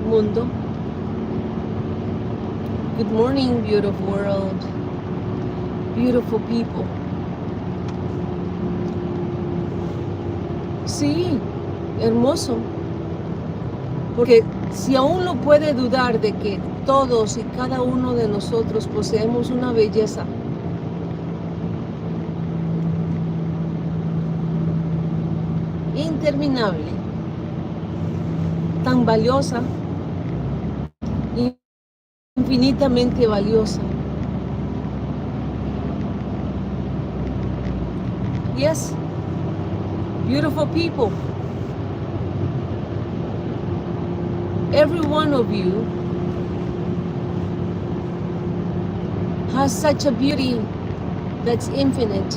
mundo. Good morning, beautiful world, beautiful people. Sí, hermoso. Porque si aún lo puede dudar de que todos y cada uno de nosotros poseemos una belleza interminable, tan valiosa, infinitamente valiosa. Yes, beautiful people. Every one of you has such a beauty that's infinite.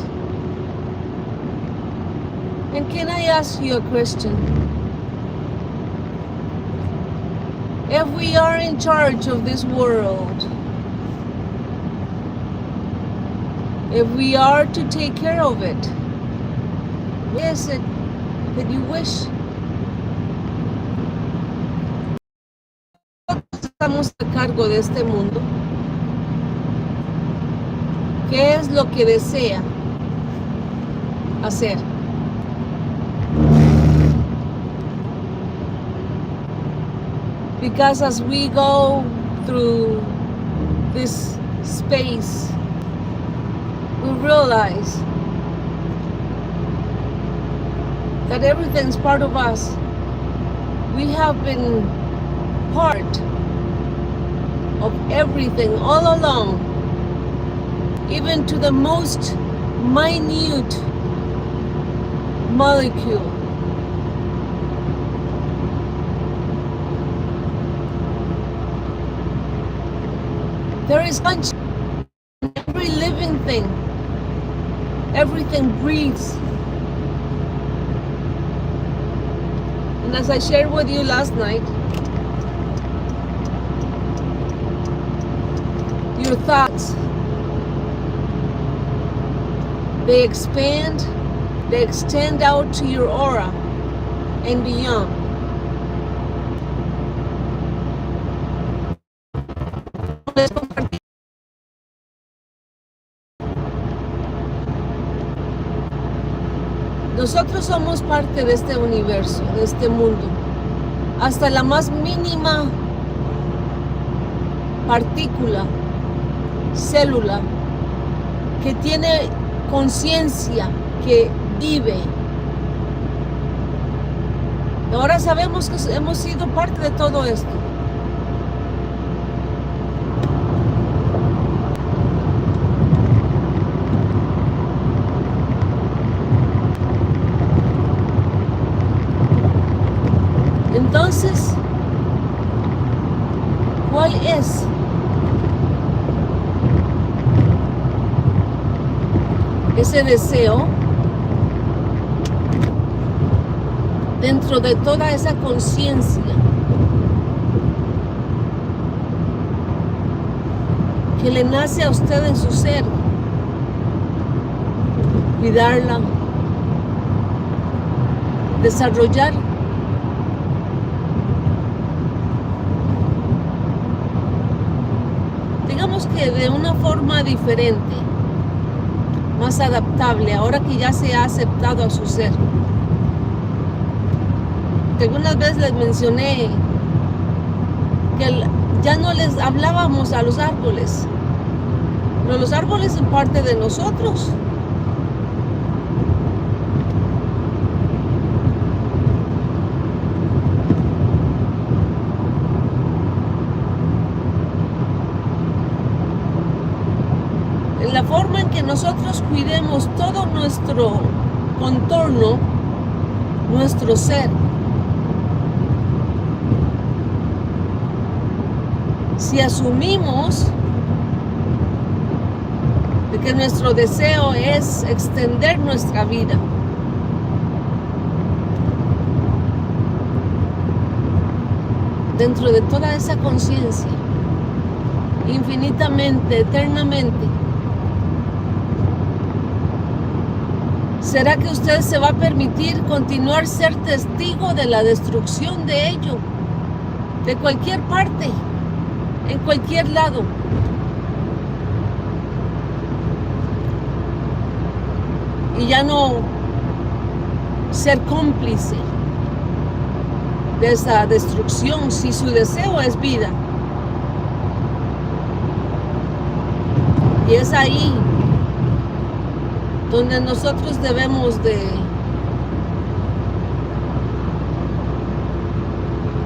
And can I ask you a question? If we are in charge of this world, if we are to take care of it, what is it that you wish? Estamos a cargo de este mundo. ¿Qué es lo que desea hacer? Because as we go through this space, we realize that everything's part of us. We have been part of everything all along, even to the most minute molecule. There is consciousness in every living thing. Everything breathes. And as I shared with you last night, your thoughts, they expand, they extend out to your aura and beyond. Nosotros somos parte de este universo, de este mundo. Hasta la más mínima partícula, célula, que tiene conciencia, que vive. Ahora sabemos que hemos sido parte de todo esto. Entonces, ¿cuál es ese deseo dentro de toda esa conciencia que le nace a usted en su ser? Cuidarla, desarrollar. Digamos que de una forma diferente, más adaptable, ahora que ya se ha aceptado a su ser. Que algunas veces les mencioné que ya no les hablábamos a los árboles, pero los árboles son parte de nosotros. La forma en que nosotros cuidemos todo nuestro contorno, nuestro ser. Si asumimos de que nuestro deseo es extender nuestra vida, dentro de toda esa conciencia, infinitamente, eternamente, ¿será que usted se va a permitir continuar ser testigo de la destrucción de ello? de cualquier parte, en cualquier lado. Y ya no ser cómplice de esa destrucción si su deseo es vida. Y es ahí donde nosotros debemos de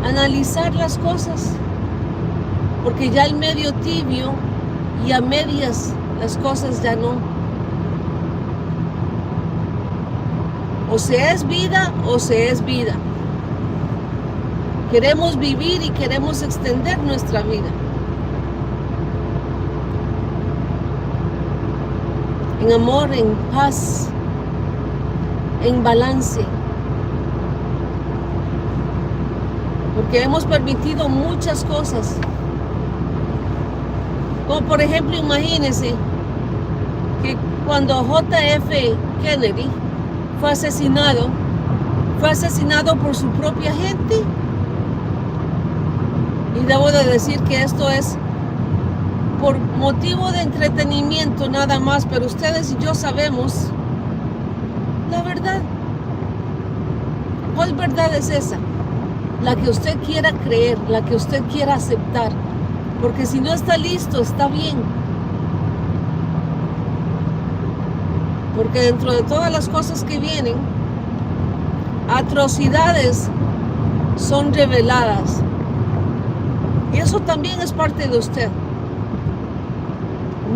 analizar las cosas, porque ya el medio tibio y a medias las cosas ya no. O se es vida o se es vida. Queremos vivir y queremos extender nuestra vida en amor, en paz, en balance. Porque hemos permitido muchas cosas. Como por ejemplo, imagínense que cuando JF Kennedy fue asesinado por su propia gente. Y debo de decir que esto es por motivo de entretenimiento nada más, pero ustedes y yo sabemos la verdad. ¿Cuál verdad es esa? La que usted quiera creer, la que usted quiera aceptar. Porque si no está listo, está bien. Porque dentro de todas las cosas que vienen, atrocidades son reveladas. Y eso también es parte de usted.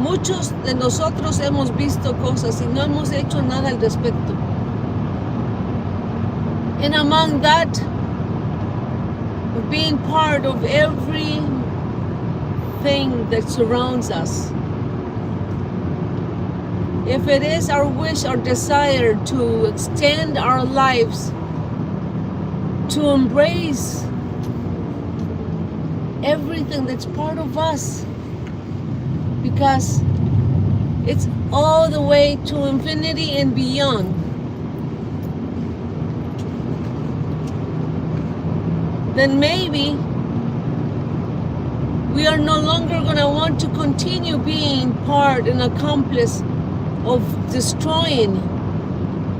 Muchos de nosotros hemos visto cosas y no hemos hecho nada al respecto. And among that, being part of everything that surrounds us. If it is our wish or desire to extend our lives, to embrace everything that's part of us, because it's all the way to infinity and beyond. Then maybe we are no longer going to want to continue being part and accomplice of destroying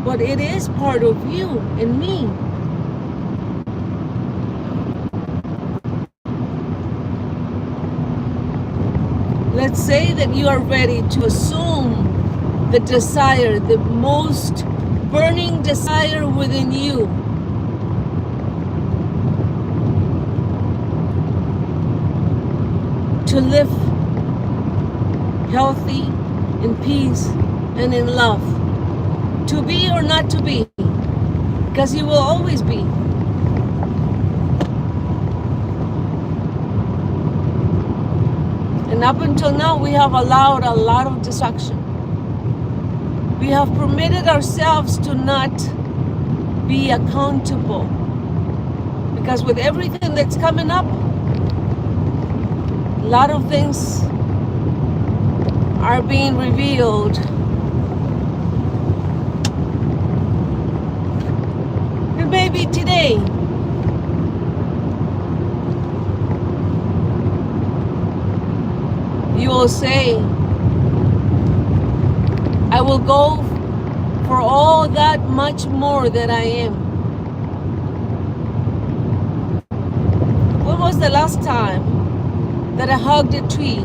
what it is part of you and me. Let's say that you are ready to assume the desire, the most burning desire within you. To live healthy, in peace, and in love. To be or not to be, because you will always be. And up until now, we have allowed a lot of destruction. We have permitted ourselves to not be accountable. Because with everything that's coming up, a lot of things are being revealed. And maybe today, you will say, I will go for all that much more that I am. When was the last time that I hugged a tree?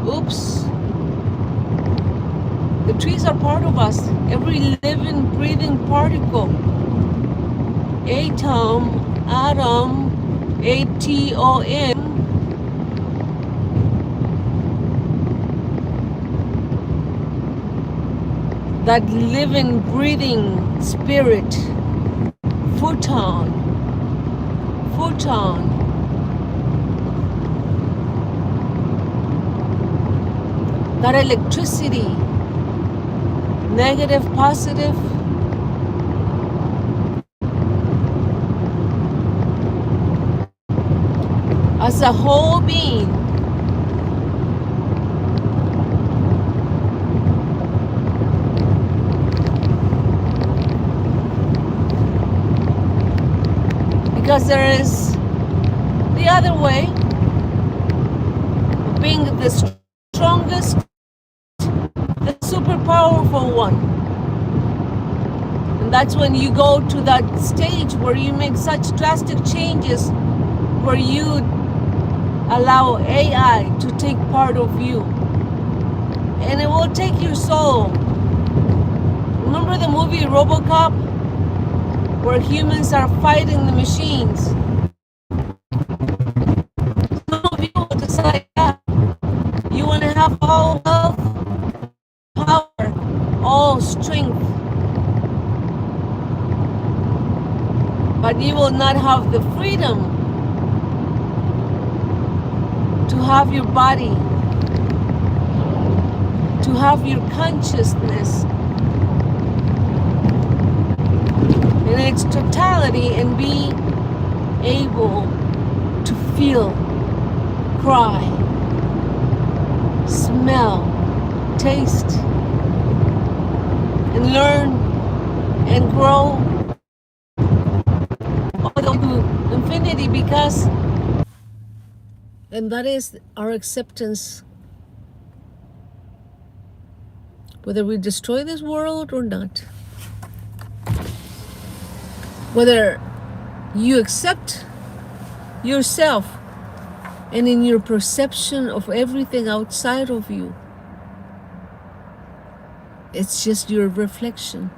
Oops. The trees are part of us. Every living, breathing particle. Atom, A-T-O-M. That living, breathing spirit. Photon. That electricity, negative, positive, as a whole being, because there is the other way, being the strongest, the super powerful one. And that's when you go to that stage where you make such drastic changes, where you allow AI to take part of you. And it will take your soul. Remember the movie RoboCop, where humans are fighting the machines? Some of you will decide that you want to have all wealth, power, all strength, but you will not have the freedom to have your body, to have your consciousness in its totality and be able to feel, cry, smell, taste, and learn and grow all the way to infinity, because, and that is our acceptance. Whether we destroy this world or not, whether you accept yourself and in your perception of everything outside of you, it's just your reflection.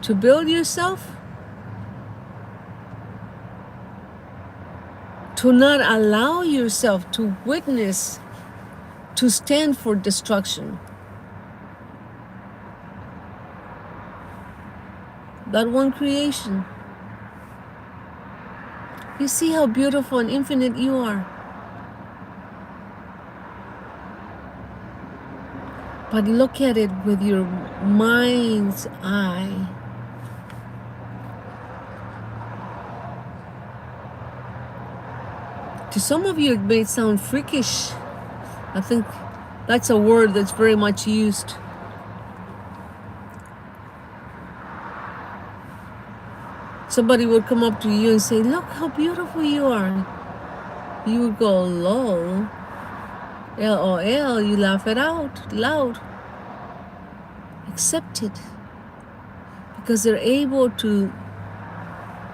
To build yourself, to not allow yourself to witness, to stand for destruction. That one creation. You see how beautiful and infinite you are. But look at it with your mind's eye. To some of you, it may sound freakish. I think that's a word that's very much used. Somebody would come up to you and say, look how beautiful you are. You would go, lol, LOL, you laugh it out loud. Accept it. Because they're able to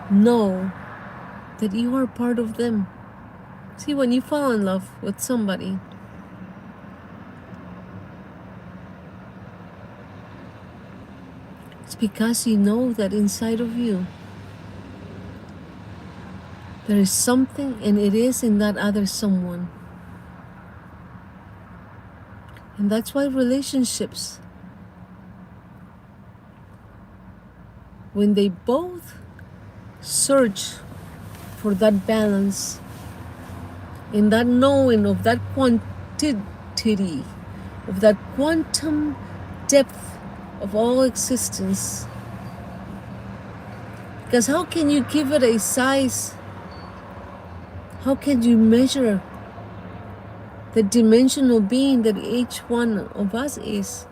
know that you are part of them. See, when you fall in love with somebody, it's because you know that inside of you there is something, and it is in that other someone. And that's why relationships, when they both search for that balance, in that knowing of that quantity, of that quantum depth of all existence. Because how can you give it a size? How can you measure the dimensional being that each one of us is?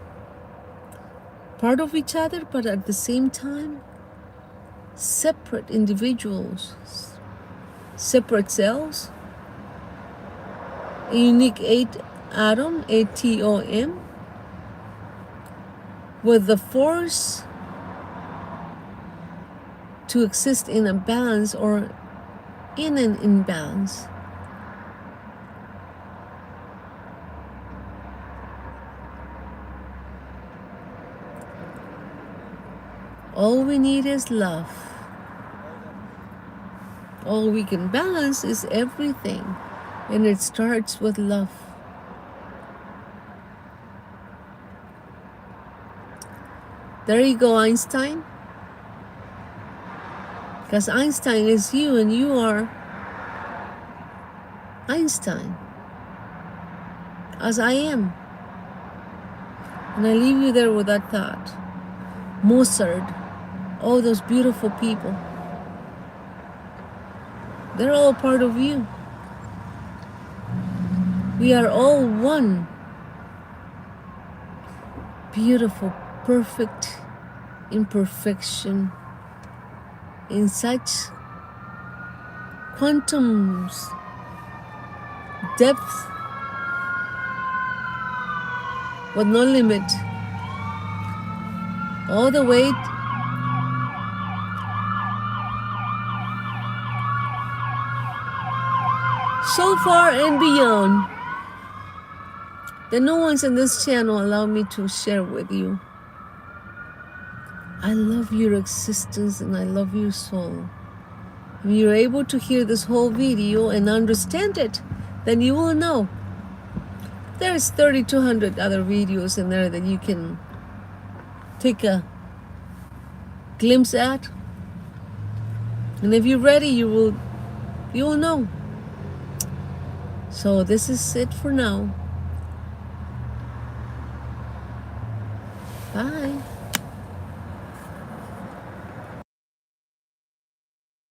Part of each other, but at the same time, separate individuals, separate cells, a unique atom, with the force to exist in a balance or in an imbalance. All we need is love. All we can balance is everything, and it starts with love. There you go, Einstein. Because Einstein is you and you are Einstein, as I am. And I leave you there with that thought. Mozart, all those beautiful people, they're all part of you. We are all one beautiful, perfect imperfection in such quantum's depth with no limit, all the way so far and beyond that no one's in this channel allow me to share with you. I love your existence and I love your soul. If you're able to hear this whole video and understand it, then you will know. There's 3,200 other videos in there that you can take a glimpse at. And if you're ready, you will know. So this is it for now. Bye.